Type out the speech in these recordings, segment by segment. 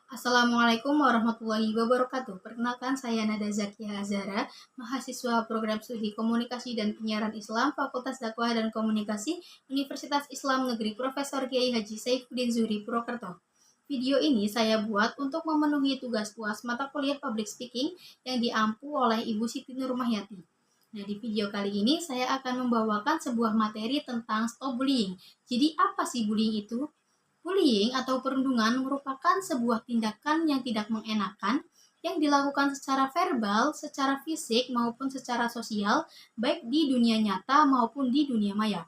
Assalamualaikum warahmatullahi wabarakatuh. Perkenalkan, saya Nada Zakia Azara, mahasiswa program studi komunikasi dan penyiaran Islam, Fakultas Dakwah dan Komunikasi, Universitas Islam Negeri Profesor Kiai Haji Saifuddin Zuhri Purwokerto. Video ini saya buat untuk memenuhi tugas UAS mata kuliah Public Speaking yang diampu oleh Ibu Siti Nurmahyati. Nah, di video kali ini saya akan membawakan sebuah materi tentang stop bullying. Jadi, apa sih bullying itu? Bullying atau perundungan merupakan sebuah tindakan yang tidak mengenakan yang dilakukan secara verbal, secara fisik, maupun secara sosial, baik di dunia nyata maupun di dunia maya.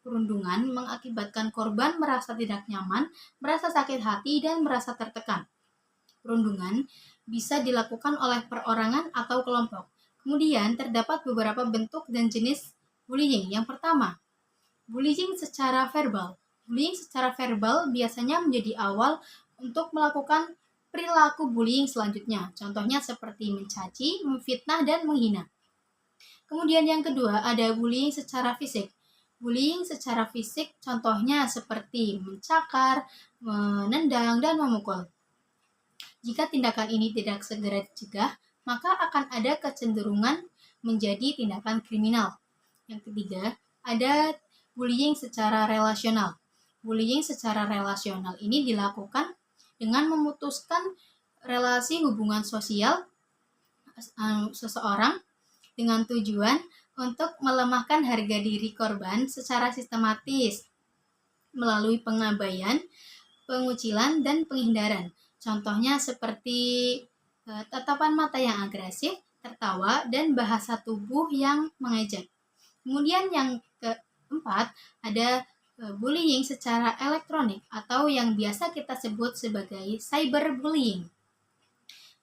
Perundungan mengakibatkan korban merasa tidak nyaman, merasa sakit hati, dan merasa tertekan. Perundungan bisa dilakukan oleh perorangan atau kelompok. Kemudian terdapat beberapa bentuk dan jenis bullying. Yang pertama, bullying secara verbal. Bullying secara verbal biasanya menjadi awal untuk melakukan perilaku bullying selanjutnya. Contohnya seperti mencaci, memfitnah, dan menghina. Kemudian yang kedua ada bullying secara fisik. Bullying secara fisik contohnya seperti mencakar, menendang, dan memukul. Jika tindakan ini tidak segera dicegah, maka akan ada kecenderungan menjadi tindakan kriminal. Yang ketiga, ada bullying secara relasional. Bullying secara relasional ini dilakukan dengan memutuskan relasi hubungan sosial seseorang dengan tujuan untuk melemahkan harga diri korban secara sistematis melalui pengabaian, pengucilan, dan penghindaran. Contohnya seperti tatapan mata yang agresif, tertawa, dan bahasa tubuh yang mengejek. Kemudian yang keempat ada bullying secara elektronik atau yang biasa kita sebut sebagai cyberbullying.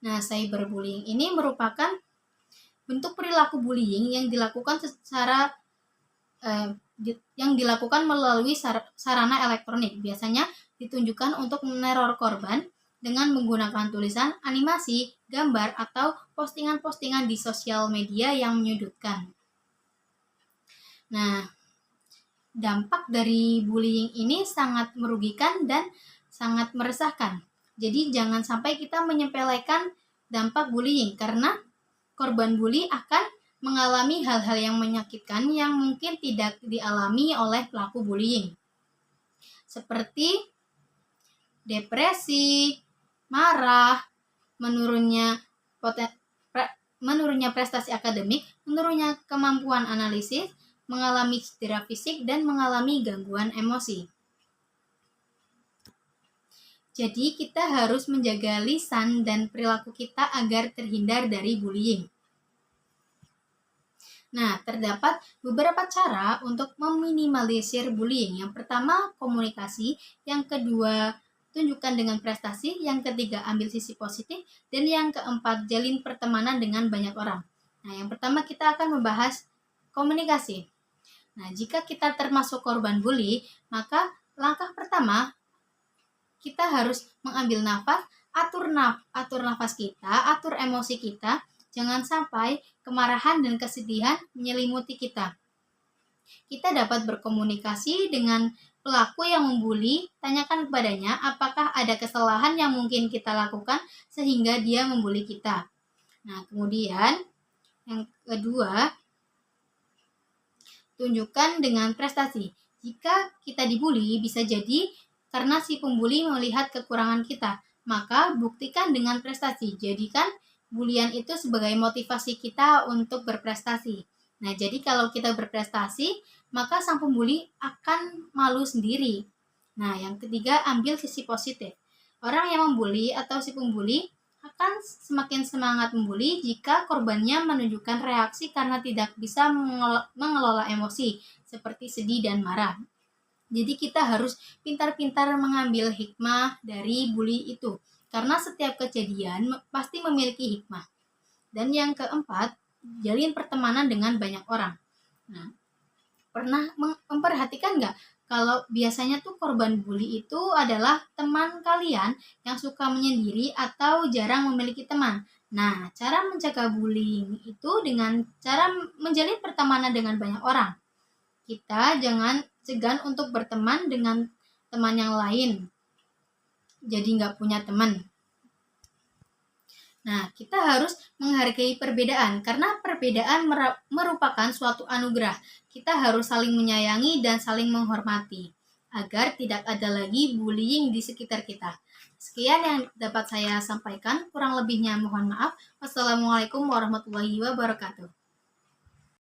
Nah, cyberbullying ini merupakan bentuk perilaku bullying yang dilakukan melalui sarana elektronik. Biasanya ditunjukkan untuk meneror korban dengan menggunakan tulisan, animasi, gambar, atau postingan-postingan di sosial media yang menyudutkan. Nah, dampak dari bullying ini sangat merugikan dan sangat meresahkan. Jadi jangan sampai kita menyepelekan dampak bullying karena korban bully akan mengalami hal-hal yang menyakitkan yang mungkin tidak dialami oleh pelaku bullying. Seperti depresi, marah, menurunnya prestasi akademik, menurunnya kemampuan analisis, mengalami cedera fisik, dan mengalami gangguan emosi. Jadi kita harus menjaga lisan dan perilaku kita agar terhindar dari bullying. Nah, terdapat beberapa cara untuk meminimalisir bullying. Yang pertama, komunikasi. Yang kedua, tunjukkan dengan prestasi. Yang ketiga, ambil sisi positif. Dan yang keempat, jalin pertemanan dengan banyak orang. Nah, yang pertama kita akan membahas komunikasi. Nah, jika kita termasuk korban bully, maka langkah pertama kita harus mengambil nafas, atur nafas kita, atur emosi kita. Jangan sampai kemarahan dan kesedihan menyelimuti kita. Kita dapat berkomunikasi dengan pelaku yang membuli, tanyakan kepadanya apakah ada kesalahan yang mungkin kita lakukan sehingga dia membuli kita. Nah, kemudian yang kedua, tunjukkan dengan prestasi. Jika kita dibuli, bisa jadi karena si pembuli melihat kekurangan kita, maka buktikan dengan prestasi. Jadikan bulian itu sebagai motivasi kita untuk berprestasi. Nah, jadi kalau kita berprestasi, maka sang pembuli akan malu sendiri. Nah, yang ketiga, ambil sisi positif. Orang yang membuli atau si pembuli akan semakin semangat membuli jika korbannya menunjukkan reaksi karena tidak bisa mengelola emosi seperti sedih dan marah. Jadi kita harus pintar-pintar mengambil hikmah dari bully itu karena setiap kejadian pasti memiliki hikmah. Dan yang keempat, jalin pertemanan dengan banyak orang. Nah, pernah memperhatikan nggak kalau biasanya tuh korban bully itu adalah teman kalian yang suka menyendiri atau jarang memiliki teman. Nah, cara mencegah bullying itu dengan cara menjalin pertemanan dengan banyak orang. Kita jangan segan untuk berteman dengan teman yang lain. Jadi nggak punya teman. Nah, kita harus menghargai perbedaan karena perbedaan merupakan suatu anugerah. Kita harus saling menyayangi dan saling menghormati agar tidak ada lagi bullying di sekitar kita. Sekian yang dapat saya sampaikan, kurang lebihnya mohon maaf. Wassalamualaikum warahmatullahi wabarakatuh.